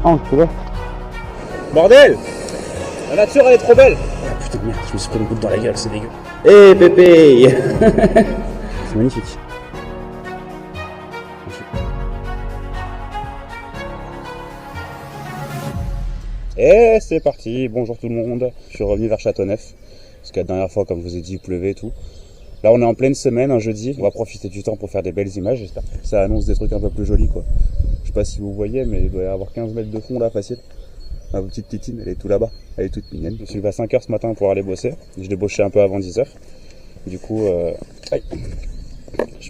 Enculé. Bordel! La nature elle est trop belle! Ah putain de merde, je me suis pris une goutte dans la gueule, c'est dégueu. Eh Pépé. C'est magnifique. Et c'est parti, bonjour tout le monde. Je suis revenu vers Châteauneuf, parce que la dernière fois, comme je vous ai dit, il pleuvait et tout. Là on est en pleine semaine, un jeudi, on va profiter du temps pour faire des belles images, j'espère que ça annonce des trucs un peu plus jolis quoi. Je sais pas si vous voyez, mais il doit y avoir 15 mètres de fond là, facile. Ma petite Titine, elle est tout là-bas, elle est toute mignonne. Je suis levé à 5h ce matin pour aller bosser, je débauchais un peu avant 10h. Du coup,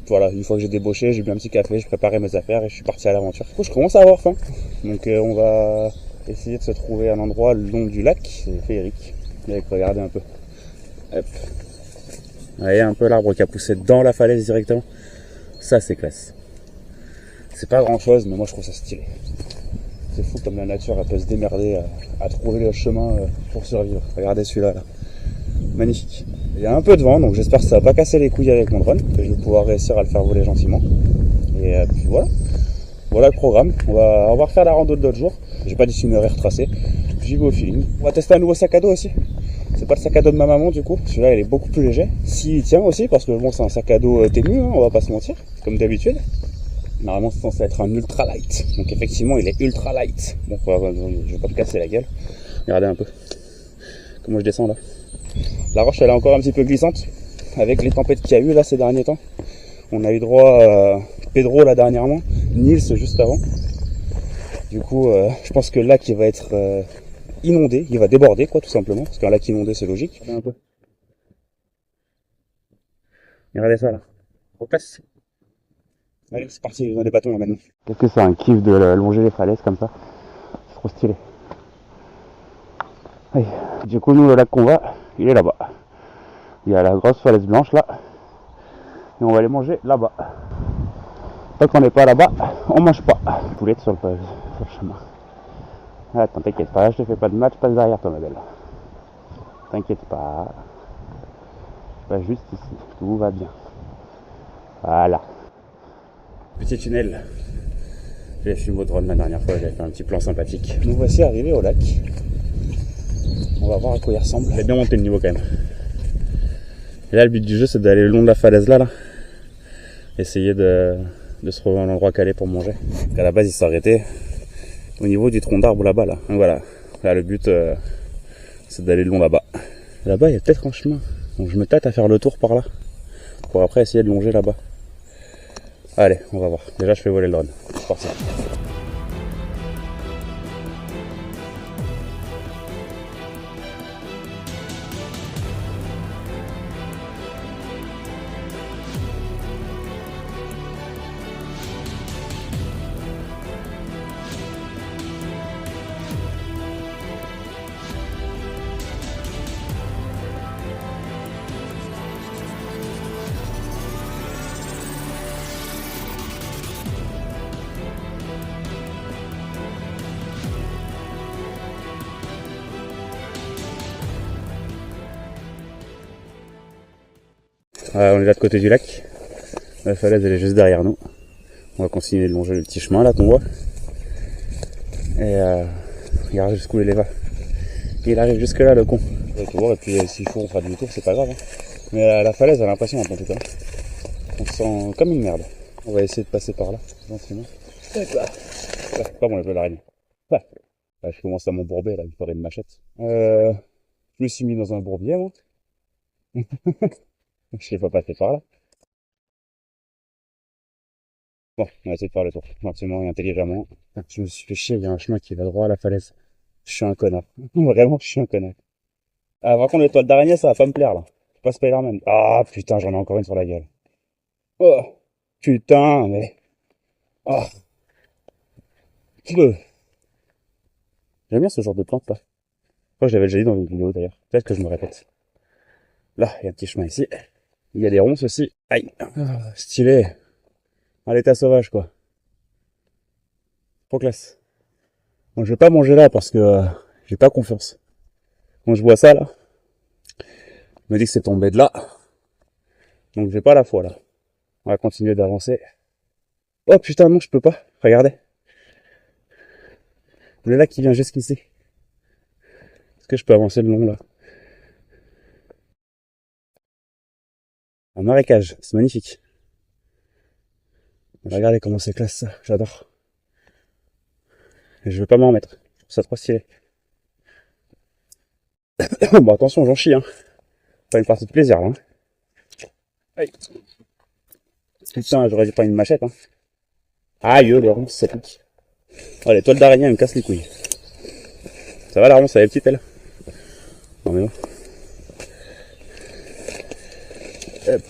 voilà, une fois que j'ai débauché, j'ai bu un petit café, je préparais mes affaires et je suis parti à l'aventure. Du coup, je commence à avoir faim, donc on va essayer de se trouver un endroit le long du lac, c'est féerique. Donc regardez un peu. Hop. Vous voyez un peu l'arbre qui a poussé dans la falaise directement. Ça c'est classe. C'est pas grand chose, mais moi je trouve ça stylé. C'est fou comme la nature elle peut se démerder à trouver le chemin pour survivre. Regardez celui-là là. Magnifique. Il y a un peu de vent, donc j'espère que ça va pas casser les couilles avec mon drone, que je vais pouvoir réussir à le faire voler gentiment. Et puis voilà. Voilà le programme. On va refaire la rando de l'autre jour. J'ai pas d'itinéraire tracé. J'y vais au feeling. On va tester un nouveau sac à dos aussi. C'est pas le sac à dos de ma maman du coup. Celui-là il est beaucoup plus léger. S'il tient aussi, parce que bon c'est un sac à dos ténu, hein, on va pas se mentir, comme d'habitude. Normalement c'est censé être un ultra light. Donc effectivement il est ultra light. Donc je vais pas me casser la gueule. Regardez un peu comment je descends là. La roche elle est encore un petit peu glissante. Avec les tempêtes qu'il y a eu là ces derniers temps. On a eu droit à Pedro là dernièrement. Nils juste avant. Du coup je pense que le lac il va être inondé. Il va déborder quoi tout simplement. Parce qu'un lac inondé c'est logique. Un peu. Regardez ça là. Replace. Allez, c'est parti, on a des bâtons là maintenant. Est-ce que c'est un kiff de longer les falaises comme ça? C'est trop stylé. Oui. Du coup, nous, le lac qu'on va, il est là-bas. Il y a la grosse falaise blanche là. Et on va aller manger là-bas. Tant qu'on n'est pas là-bas, on mange pas. Poulette sur le chemin. Attends, t'inquiète pas, je te fais pas de match, passe derrière toi, ma belle. T'inquiète pas. Je passe juste ici, tout va bien. Voilà. Petit tunnel. J'ai filmé au drone la dernière fois, j'avais fait un petit plan sympathique. Nous voici arrivés au lac. On va voir à quoi il ressemble. J'ai bien monté le niveau quand même. Et là le but du jeu c'est d'aller le long de la falaise là. Essayer de se trouver un endroit calé pour manger. À la base il s'arrêtait au niveau du tronc d'arbre là-bas là. Donc voilà. Là le but c'est d'aller le long là-bas. Là-bas il y a peut-être un chemin. Donc je me tâte à faire le tour par là. Pour après essayer de longer là-bas. Allez, on va voir. Déjà je fais voler le drone. C'est parti. On est là de côté du lac. La falaise elle est juste derrière nous. On va continuer de longer le petit chemin là qu'on voit. Et regarde jusqu'où il va. Il arrive jusque là le con. Et puis s'il faut on fera demi-tour, c'est pas grave. Hein. Mais la falaise elle est impressionnante en tout cas. On se sent comme une merde. On va essayer de passer par là, gentiment. Pas bon, je vais l'araignée. Là, je commence à m'embourber là, il faudrait une machette. Je me suis mis dans un bourbier moi. Je sais pas passer par là. Bon, on va essayer de faire le tour, gentiment et intelligemment. Je me suis fait chier, il y a un chemin qui va droit à la falaise. Je suis un connard. Vraiment, je suis un connard. Ah, par contre, l'étoile d'araignée, ça va pas me plaire, là. C'est pas Spider-Man. Ah, putain, j'en ai encore une sur la gueule. Oh, putain, mais... Oh. J'aime bien ce genre de plante, là. Je crois que je l'avais déjà dit dans une vidéo, d'ailleurs. Peut-être que je me répète. Là, il y a un petit chemin ici. Il y a des ronces aussi. Aïe. Ah, stylé. À l'état sauvage, quoi. Trop classe. Bon, je vais pas manger là parce que j'ai pas confiance. Quand je vois ça, là, je me dis que c'est tombé de là. Donc j'ai pas la foi, là. On va continuer d'avancer. Oh putain, non, je peux pas. Regardez. Le lac qui vient jusqu'ici. Est-ce que je peux avancer le long là? Un marécage, c'est magnifique. Regardez comment c'est classe ça, j'adore. Et je veux pas m'en remettre, je trouve ça trop stylé. Bon attention, j'en chie, hein. Pas une partie de plaisir là. Hein. Aïe. Putain, j'aurais dû prendre une machette. Hein. Aïe, les ronces, ça pique. Oh, les toiles d'araignée, elles me cassent les couilles. Ça va la ronce, elle est petite elle? Non mais non. Hop.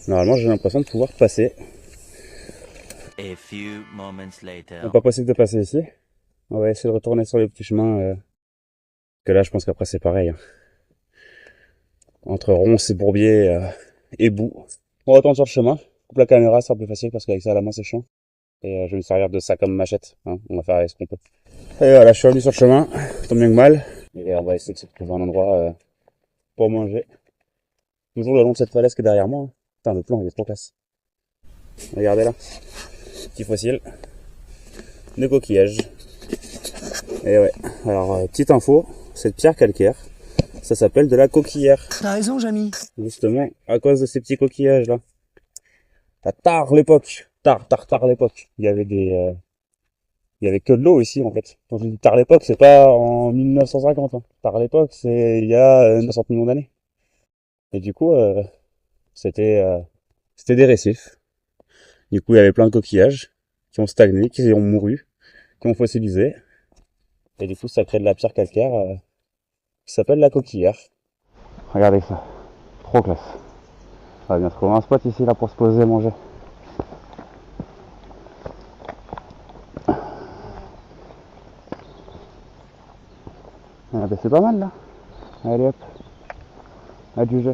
Normalement, j'ai l'impression de pouvoir passer. A few moments later. C'est pas possible de passer ici. On va essayer de retourner sur le petit chemin. Que là, je pense qu'après, c'est pareil. Hein. Entre ronces et bourbier et boue. On retourne sur le chemin. Coupe la caméra, ce sera plus facile parce qu'avec ça à la main, c'est chiant. Et je vais me servir de ça comme machette. Hein. On va faire avec ce qu'on peut. Et voilà, je suis revenu sur le chemin. Tant bien que mal. Et on va essayer de se trouver un endroit pour manger. Toujours le long de cette falaise qui est derrière moi. Hein. Putain, le plan, il est trop classe. Regardez là. Petit fossile. De coquillages. Et ouais. Alors, petite info. Cette pierre calcaire, ça s'appelle de la coquillière. T'as raison, Jamy. Justement, à cause de ces petits coquillages là. À tard l'époque. Tard l'époque. Il y avait il y avait que de l'eau ici en fait. Quand je dis tard l'époque, c'est pas en 1950. Hein. Tard l'époque, c'est il y a 60 millions d'années. Et du coup, c'était des récifs. Du coup, il y avait plein de coquillages qui ont stagné, qui ont mouru, qui ont fossilisé. Et du coup, ça crée de la pierre calcaire qui s'appelle la coquillière. Regardez ça. Trop classe. On va bien trouver un spot ici là pour se poser et manger. Ah ben c'est pas mal là. Allez hop. Adjugé.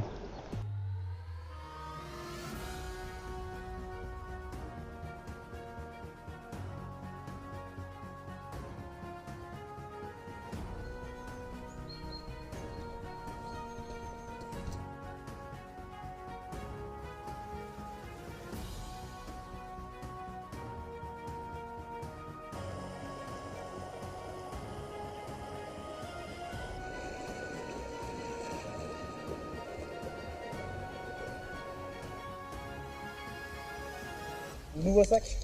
Nouveau sac.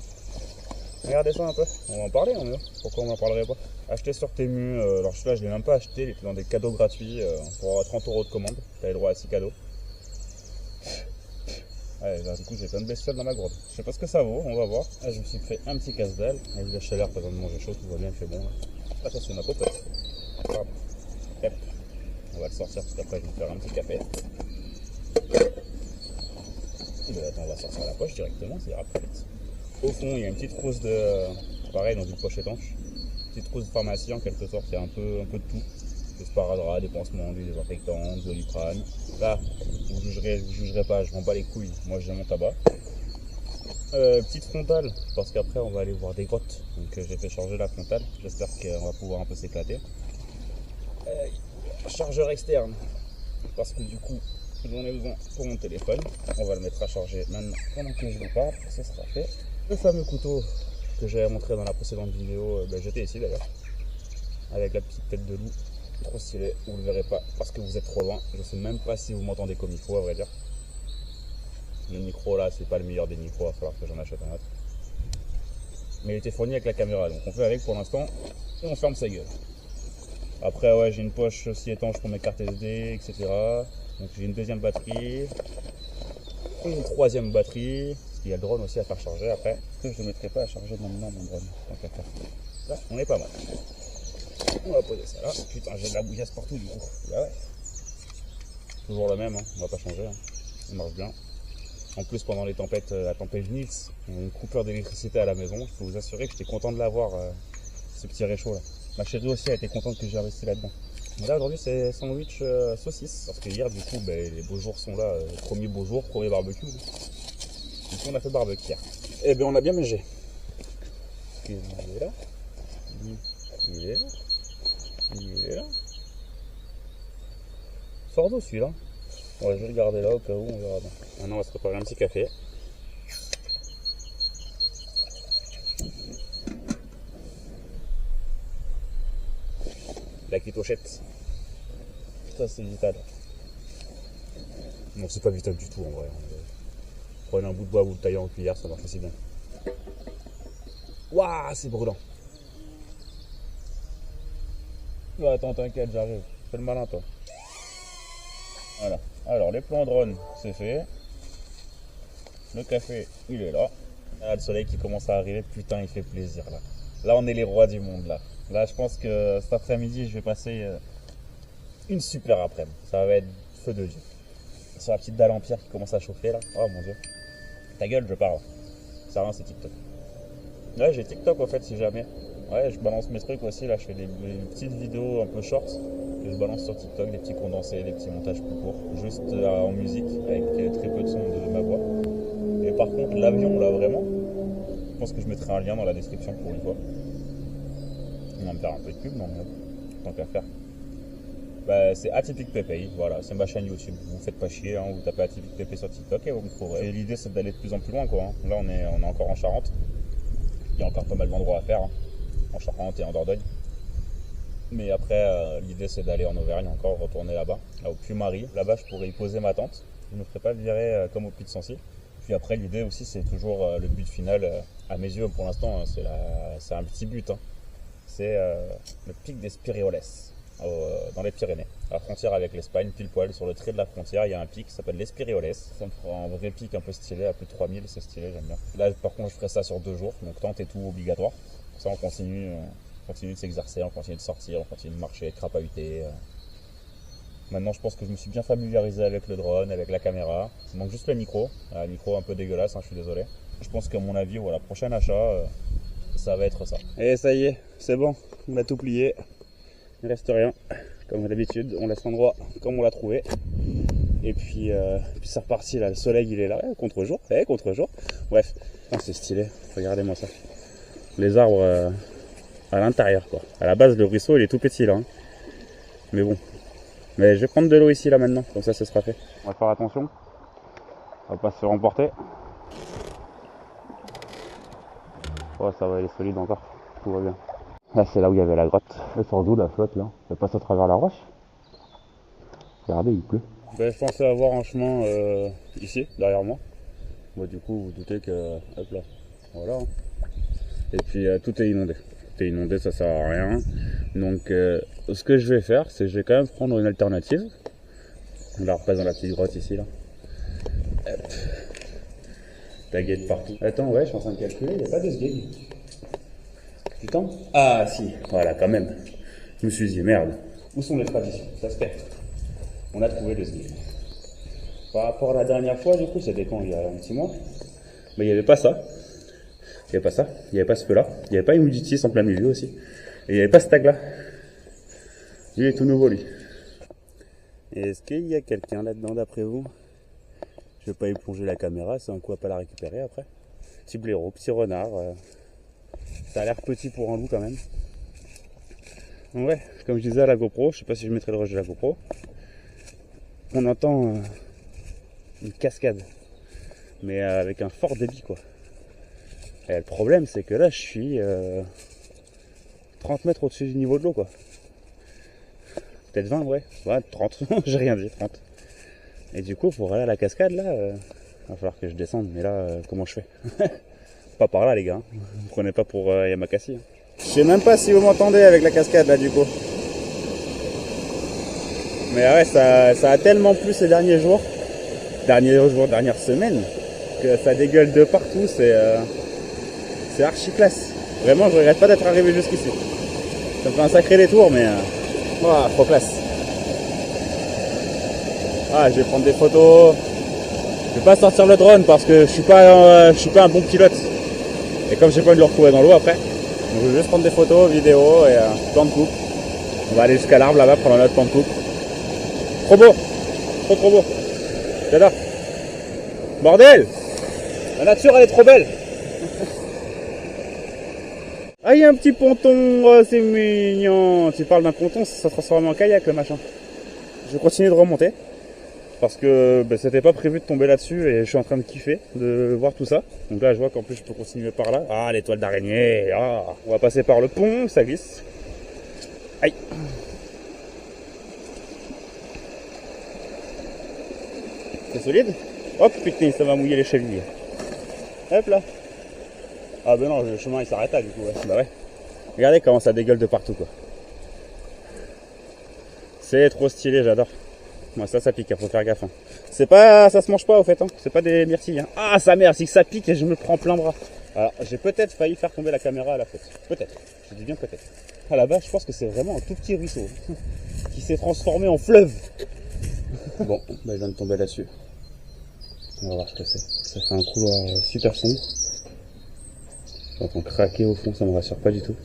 Regardez ça un peu. On va en parler, hein, pourquoi on en parlerait pas. Acheté sur Temu, alors celui-là je l'ai même pas acheté, il était dans des cadeaux gratuits pour 30 € de commande. T'avais le droit à 6 cadeaux. Ouais, là, du coup j'ai plein de bestioles dans ma gourde. Je sais pas ce que ça vaut, on va voir. Là, je me suis fait un petit casse-dalle. Avec de la chaleur, pas besoin de manger chaud, tout va bien, il fait bon. Là. Attention, ma popote. Pardon. Hop. On va le sortir parce qu'après je vais me faire un petit café. Attends, on va sortir la poche directement, ça ira plus vite. Au fond, il y a une petite trousse de... pareil, dans une poche étanche. Une petite trousse de pharmacie, en quelque sorte, il y a un peu de tout. Des sparadraps, des pansements, des désinfectants, du Doliprane. Là, vous jugerez pas, je m'en bats les couilles. Moi, j'ai mon tabac. Petite frontale, parce qu'après, on va aller voir des grottes. Donc, j'ai fait charger la frontale. J'espère qu'on va pouvoir un peu s'éclater. Chargeur externe, parce que du coup, j'en ai besoin pour mon téléphone. On va le mettre à charger maintenant pendant que je vous parle, ça sera fait. Le fameux couteau que j'avais montré dans la précédente vidéo, j'étais ici d'ailleurs, avec la petite tête de loup, trop stylé, vous le verrez pas parce que vous êtes trop loin. Je sais même pas si vous m'entendez comme il faut à vrai dire. Le micro là, c'est pas le meilleur des micros, il va falloir que j'en achète un autre. Mais il était fourni avec la caméra, donc on fait avec pour l'instant et on ferme sa gueule. Après ouais, j'ai une poche aussi étanche pour mes cartes SD, etc. Donc j'ai une deuxième batterie, une troisième batterie, parce qu'il y a le drone aussi à faire charger après. Que je ne mettrai pas à charger maintenant mon drone, tant qu'à faire. Là, on est pas mal. On va poser ça là. Putain, j'ai de la bouillasse partout du coup. Bah ouais. Toujours le même, hein. On va pas changer. Hein. Il marche bien. En plus, pendant les tempêtes, la tempête Nils, on a une coupure d'électricité à la maison. Je peux vous assurer que j'étais content de l'avoir, ce petit réchaud là. Ma chérie aussi a été contente que j'ai investi là-dedans. Mais là aujourd'hui c'est sandwich saucisse, parce que hier du coup les beaux jours sont là, premier beau jour, premier barbecue. Du coup on a fait barbecue hier. Et bien on a bien mangé. Il est là. Il est là. Il est là. Sors d'où celui-là. Ouais, je vais le garder là au cas où on verra bien. Maintenant on va se préparer un petit café. la quitochette. Ça c'est vital. Non, c'est pas vital du tout en vrai. Prenez un bout de bois, vous le taillez en cuillère, ça marche aussi bien. Waouh, c'est brûlant. Oh, attends, t'inquiète, j'arrive. Fais le malin, toi. Voilà. Alors, les plans drone, c'est fait. Le café, il est là. Ah, le soleil qui commence à arriver, putain, il fait plaisir là. Là, on est les rois du monde là. Là, je pense que cet après-midi, je vais passer une super après-midi. Ça va être feu de Dieu. Sur la petite dalle en pierre qui commence à chauffer là. Oh mon Dieu. Ta gueule, je parle. Ça rien, c'est TikTok. Ouais, j'ai TikTok en fait, si jamais. Ouais, je balance mes trucs aussi. Là, je fais des petites vidéos un peu shorts que je balance sur TikTok, des petits condensés, des petits montages plus courts, juste en musique avec très peu de son de ma voix. Et par contre, l'avion là vraiment, je pense que je mettrai un lien dans la description pour une fois. On va me faire un peu de pub, non, tant qu'à faire. Bah, c'est Atypique Pépé, voilà, c'est ma chaîne YouTube. Vous faites pas chier, hein, vous tapez Atypique Pépé sur TikTok et vous me trouverez. Et l'idée c'est d'aller de plus en plus loin quoi. Hein. Là on est encore en Charente. Il y a encore pas mal d'endroits à faire, hein, en Charente et en Dordogne. Mais après, l'idée c'est d'aller en Auvergne encore, retourner là-bas, là au Puy-Marie. Là-bas je pourrais y poser ma tente. Je ne me ferai pas virer comme au Puy de Sancy. Puis après l'idée aussi c'est toujours le but final, à mes yeux pour l'instant, hein, c'est un petit but. Hein. C'est le pic des Spirioles. Dans les Pyrénées, à la frontière avec l'Espagne, pile poil sur le trait de la frontière, il y a un pic qui s'appelle les Spirioles. Ça me fera un vrai pic un peu stylé, à plus de 3000, c'est stylé, j'aime bien. Là par contre je ferai ça sur 2 jours, donc tente et tout obligatoire. Ça on continue de s'exercer, on continue de sortir, on continue de marcher, de crapahuter. Maintenant je pense que je me suis bien familiarisé avec le drone, avec la caméra. Il manque juste le micro, un micro un peu dégueulasse, hein, je suis désolé. Je pense qu'à mon avis, voilà, prochain achat, ça va être ça. Et ça y est, c'est bon, on a tout plié. Il ne reste rien, comme d'habitude, on laisse l'endroit comme on l'a trouvé. Et puis c'est reparti là, le soleil il est là, contre-jour, contre-jour. Bref, c'est stylé, regardez-moi ça. Les arbres à l'intérieur quoi. À la base le ruisseau il est tout petit là. Hein. Mais bon. Mais je vais prendre de l'eau ici là maintenant, comme ça ce sera fait. On va faire attention, on va pas se faire emporter. Oh ça va, il est solide encore, tout va bien. Là c'est là où il y avait la grotte. Elle sort d'où la flotte là? Elle passe à travers la roche. Regardez, il pleut. Ben, je pensais avoir un chemin ici, derrière moi. Bon, du coup, vous doutez que... Hop là. Voilà. Hein. Et puis tout est inondé. Tout est inondé, ça sert à rien. Donc ce que je vais faire, c'est que je vais quand même prendre une alternative. On la repasse dans la petite grotte ici là. Hop. Taguette partout. Attends, ouais, je suis en train de calculer, il n'y a pas de sgeg. Du temps? Ah si, voilà quand même. Je me suis dit merde, où sont les traditions? Ça se perd. On a trouvé le sgeg. Par rapport à la dernière fois, du coup, c'était quand? Il y a un petit mois. Mais il n'y avait pas ça. Il n'y avait pas ça. Il n'y avait pas ce feu-là. Il n'y avait pas une Humidity en plein milieu aussi. Et il n'y avait pas ce tag-là. Lui il est tout nouveau lui. Et est-ce qu'il y a quelqu'un là-dedans d'après vous? Je vais pas y plonger la caméra, c'est un coup à pas la récupérer après. Petit blaireau, petit renard. Ça a l'air petit pour un loup quand même. Donc ouais, comme je disais à la GoPro, je sais pas si je mettrai le rush de la GoPro. On entend une cascade. Mais avec un fort débit quoi. Et le problème c'est que là je suis 30 mètres au-dessus du niveau de l'eau quoi. Peut-être 20 ouais. Ouais 30, j'ai rien dit, 30. Et du coup pour aller à la cascade là, va falloir que je descende. Mais là comment je fais? Pas par là les gars, vous prenez pas pour Yamakasi. Hein. Je sais même pas si vous m'entendez avec la cascade là du coup. Mais ouais ça a tellement plu ces dernières semaines que ça dégueule de partout, c'est archi classe. Vraiment je regrette pas d'être arrivé jusqu'ici. Ça me fait un sacré détour mais voilà, trop classe. Ah je vais prendre des photos. Je vais pas sortir le drone parce que je suis pas un bon pilote. Et comme j'ai pas envie de le retrouver dans l'eau après, donc je vais juste prendre des photos, vidéos et plan de coupe. On va aller jusqu'à l'arbre là-bas prendre notre plan de coupe. Trop beau, trop beau. J'adore. Bordel, la nature elle est trop belle. Ah il y a un petit ponton, oh, c'est mignon. Tu parles d'un ponton, ça se transforme en kayak le machin. Je vais continuer de remonter. Parce que c'était pas prévu de tomber là-dessus et je suis en train de kiffer de voir tout ça. Donc là je vois qu'en plus je peux continuer par là. Ah l'étoile d'araignée, ah. On va passer par le pont, ça glisse. Aïe. c'est solide. Hop, putain, ça va mouiller les chevilles. Hop là. Ah ben non, le chemin il s'arrête là du coup. Ouais. Bah ouais. Regardez comment ça dégueule de partout quoi. C'est trop stylé, j'adore. Moi ça pique, faut faire gaffe. Hein. C'est pas, ça se mange pas au fait, hein. C'est pas des myrtilles. Hein. Ah sa mère, c'est que ça pique et je me prends plein bras. Alors j'ai peut-être failli faire tomber la caméra à la faute. Peut-être, je dis bien peut-être. À la base je pense que c'est vraiment un tout petit ruisseau qui s'est transformé en fleuve. Bon, bah je viens de tomber là-dessus. On va voir ce que c'est. Ça fait un couloir super sombre. J'entends craquer au fond, ça me rassure pas du tout.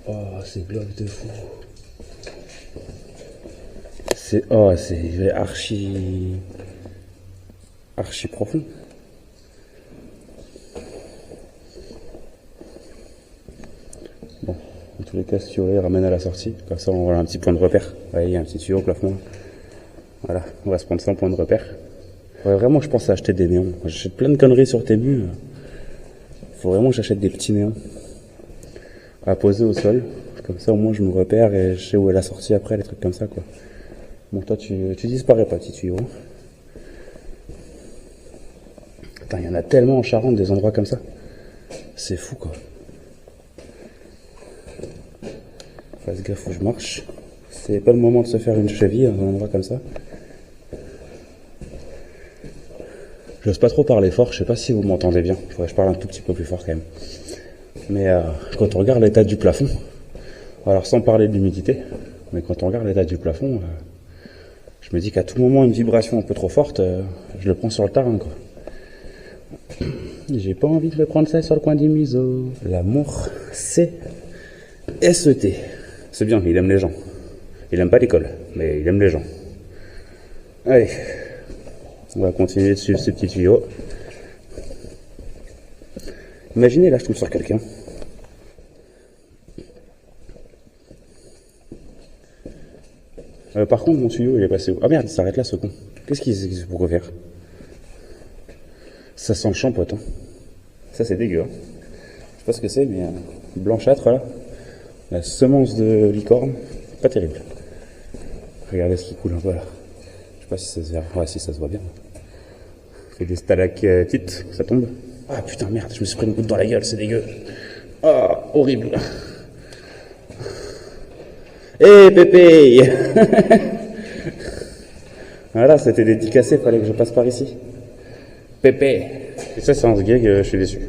Oh, c'est glauque de fou. C'est archi profond. Bon, en tous les cas, ce tuyau ramène à la sortie. Comme ça, on aura un petit point de repère. Vous voyez, il y a un petit tuyau au plafond. Voilà, on va se prendre ça en point de repère. Ouais, vraiment, je pense à acheter des néons. J'achète plein de conneries sur Temu. Faut vraiment que j'achète des petits néons à poser au sol. Comme ça, au moins, je me repère et je sais où est la sortie après, les trucs comme ça, quoi. Bon, toi, tu disparais pas, petit tuyau. Putain, il y en a tellement en Charente, des endroits comme ça. C'est fou, quoi. Fasse gaffe où je marche. C'est pas le moment de se faire une cheville dans un endroit comme ça. J'ose pas trop parler fort, je sais pas si vous m'entendez bien. Il faudrait que je parle un tout petit peu plus fort quand même. Mais quand on regarde l'état du plafond, alors sans parler de l'humidité, mais quand on regarde l'état du plafond, je me dis qu'à tout moment une vibration un peu trop forte, je le prends sur le terrain, quoi. J'ai pas envie de le prendre ça sur le coin du museau. L'amour, c'est SET. C'est bien, il aime les gens. Il aime pas l'école, mais il aime les gens. Allez, on va continuer de suivre ce petit tuyau. Imaginez, là, je tombe sur quelqu'un. Par contre, mon tuyau, il est passé où? Ah merde, il s'arrête là, ce con. Qu'est-ce qu'il pourrait faire? Ça sent le champote, hein. Ça, c'est dégueu, hein. Je sais pas ce que c'est, mais blanchâtre, là. La semence de licorne. Pas terrible. Regardez ce qui coule un peu, là. Je sais pas si ça se voit. Ouais, si ça se voit bien. Ça fait des stalactites, ça tombe. Ah putain, merde, je me suis pris une goutte dans la gueule, c'est dégueu. Ah, horrible. Eh, Pépé. Voilà, c'était dédicacé, fallait que je passe par ici. Pépé. Et ça, c'est un gag, je suis déçu.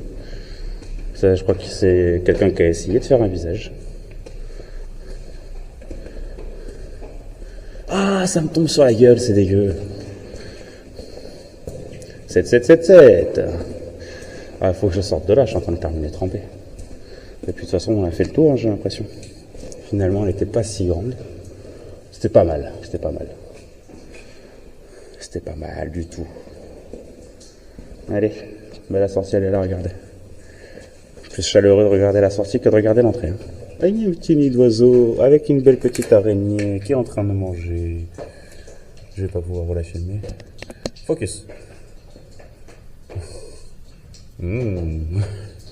Ça, je crois que c'est quelqu'un qui a essayé de faire un visage. Ah, ça me tombe sur la gueule, c'est dégueu. 7. Ah, faut que je sorte de là, je suis en train de terminer de tremper. Et puis de toute façon, on a fait le tour, hein, j'ai l'impression. Finalement, elle n'était pas si grande. C'était pas mal. C'était pas mal du tout. Allez, bah la sortie, elle est là, regardez. Plus chaleureux de regarder la sortie que de regarder l'entrée. Hein. Ah, il y a un petit nid d'oiseau avec une belle petite araignée qui est en train de manger. Je vais pas pouvoir vous la filmer. Focus.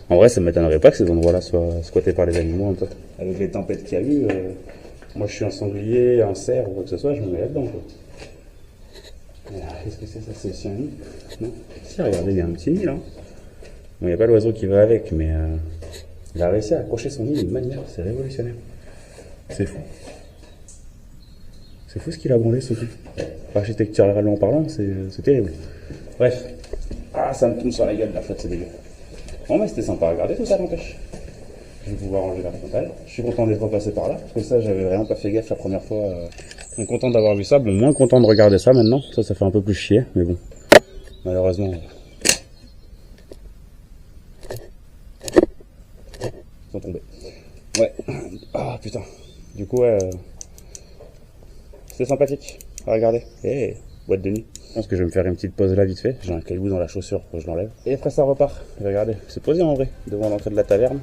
En vrai, ça ne m'étonnerait pas que ces endroits-là soient squattés par les animaux un peu. Avec les tempêtes qu'il y a eu, moi je suis un sanglier, un cerf ou quoi que ce soit, je me mets là-dedans, quoi. Qu'est-ce que c'est ça? C'est aussi un nid? Non? Si, regardez, il y a un petit nid là. Bon, il n'y a pas l'oiseau qui va avec, mais il a réussi à accrocher son nid d'une manière, c'est révolutionnaire. C'est fou. C'est fou ce qu'il a branlé, ce truc. Architecturalement parlant, c'est terrible. Bref. Ah, ça me tombe sur la gueule, la flotte, c'est dégueu. Bon, mais c'était sympa à regarder, tout ça n'empêche. Je vais pouvoir ranger la frontale. Je suis content d'être repassé par là, parce que ça, j'avais vraiment pas fait gaffe la première fois. Donc, content d'avoir vu ça. Bon, moins content de regarder ça maintenant. Ça fait un peu plus chier, mais bon. Malheureusement. Ils sont tombés. Ouais. Ah, putain. Du coup, ouais. C'est sympathique à regarder. Eh, boîte de nuit. Je pense que je vais me faire une petite pause là vite fait. J'ai un caillou dans la chaussure, faut que je l'enlève. Et après ça repart. Regardez, c'est posé en vrai, devant l'entrée de la taverne.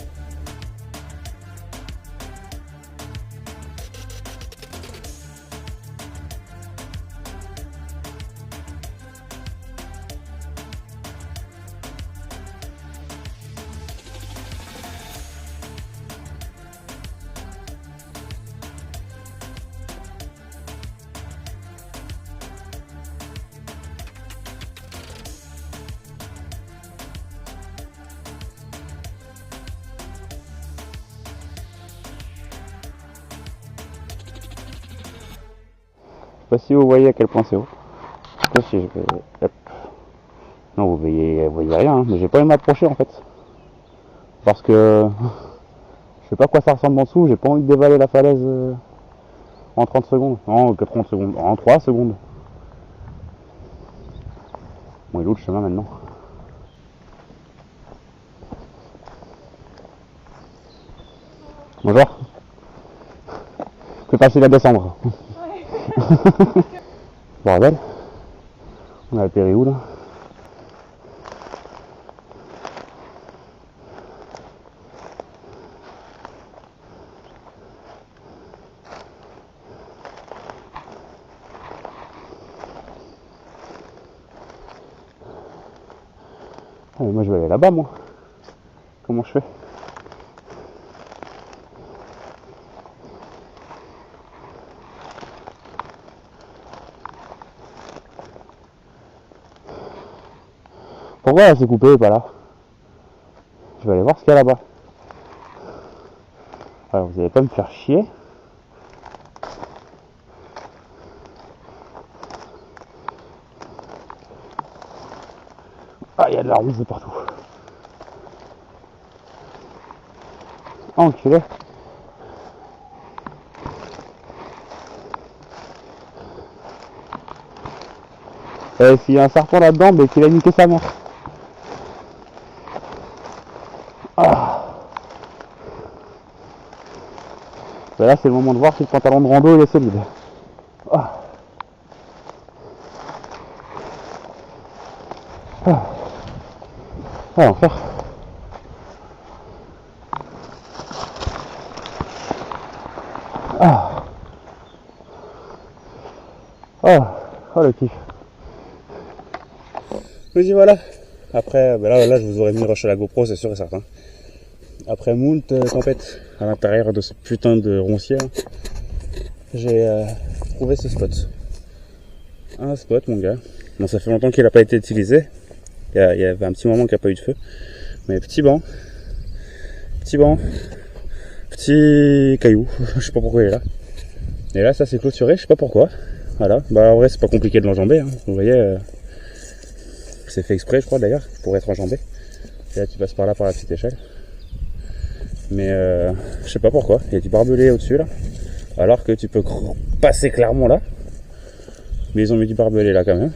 pas si vous voyez à quel point c'est haut. Là, si je vais... Hop. Non, vous voyez rien, hein, mais j'ai pas envie de m'approcher en fait. Parce que je sais pas à quoi ça ressemble en dessous, j'ai pas envie de dévaler la falaise en 30 secondes. Non, que 30 secondes, en 3 secondes. Bon, il est où le chemin maintenant? Bonjour. C'est facile à descendre. Ouais. Bordel. On a atterri où là? Ah, mais moi je vais aller là-bas moi. Comment je fais? Pourquoi elle s'est coupée pas là? Je vais aller voir ce qu'il y a là-bas. Alors vous allez pas me faire chier. Ah, il y a de la rousse de partout. Enculé. S'il y a un serpent là-dedans, mais qu'il a niqué sa mère. Ah. Ben là, c'est le moment de voir si le pantalon de rando il est solide. Ah. Ah. Ah, l'enfer. Ah. Ah. Oh le kiff. Mais voilà. Après, ben là, je vous aurais mis rush à la GoPro, c'est sûr et certain. Après moult tempête à l'intérieur de ce putain de roncière, j'ai trouvé ce spot. Un spot, mon gars. Bon, ça fait longtemps qu'il n'a pas été utilisé. Il y avait un petit moment qu'il n'y a pas eu de feu. Mais petit banc, petit caillou. Je sais pas pourquoi il est là. Et là, ça c'est clôturé, je sais pas pourquoi. Voilà. Bah en vrai, c'est pas compliqué de l'enjamber. Hein. Vous voyez, c'est fait exprès, je crois d'ailleurs, pour être enjambé. Et là, tu passes par là par la petite échelle. Mais je sais pas pourquoi. Il y a du barbelé au-dessus là. Alors que tu peux passer clairement là. Mais ils ont mis du barbelé là quand même.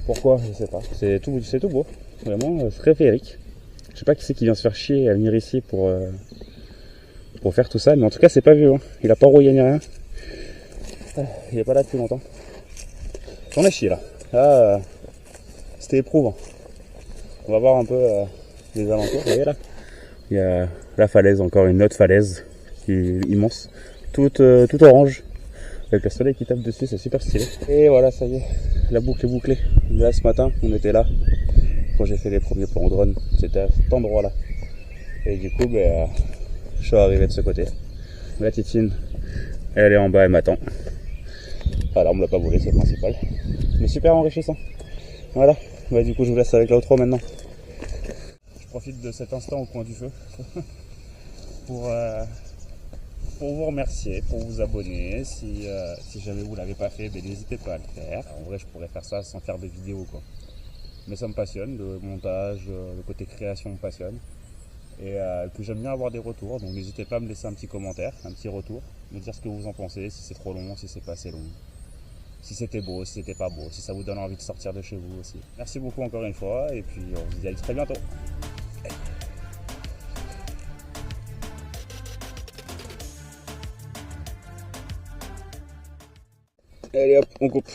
Pourquoi? Je sais pas. C'est tout beau. Vraiment, c'est très féerique. Je sais pas qui c'est qui vient se faire chier à venir ici pour faire tout ça. Mais en tout cas, c'est pas vieux. Hein. Il a pas rouillé ni rien. Il est pas là depuis longtemps. J'en ai chié là. Là, c'était éprouvant. On va voir un peu les alentours. Vous voyez là? Il y a la falaise, encore une autre falaise qui est immense. Toute orange. Avec le soleil qui tape dessus, c'est super stylé. Et voilà, ça y est, la boucle est bouclée. Là, ce matin, on était là. Quand j'ai fait les premiers plans drone, c'était à cet endroit-là. Et du coup, ben, je suis arrivé de ce côté. La Titine, elle est en bas, elle m'attend. Alors, on me l'a pas volé, c'est le principal. Mais super enrichissant. Voilà, bah, du coup, je vous laisse avec l'outro maintenant. Je profite de cet instant au coin du feu pour vous remercier, pour vous abonner. Si jamais vous l'avez pas fait, ben, n'hésitez pas à le faire. En vrai, je pourrais faire ça sans faire de vidéo, quoi. Mais ça me passionne, le montage, le côté création me passionne. Et puis j'aime bien avoir des retours, donc n'hésitez pas à me laisser un petit commentaire, un petit retour, me dire ce que vous en pensez, si c'est trop long, si c'est pas assez long, si c'était beau, si c'était pas beau, si ça vous donne envie de sortir de chez vous aussi. Merci beaucoup encore une fois, et puis on se dit à très bientôt. Allez hop, on coupe.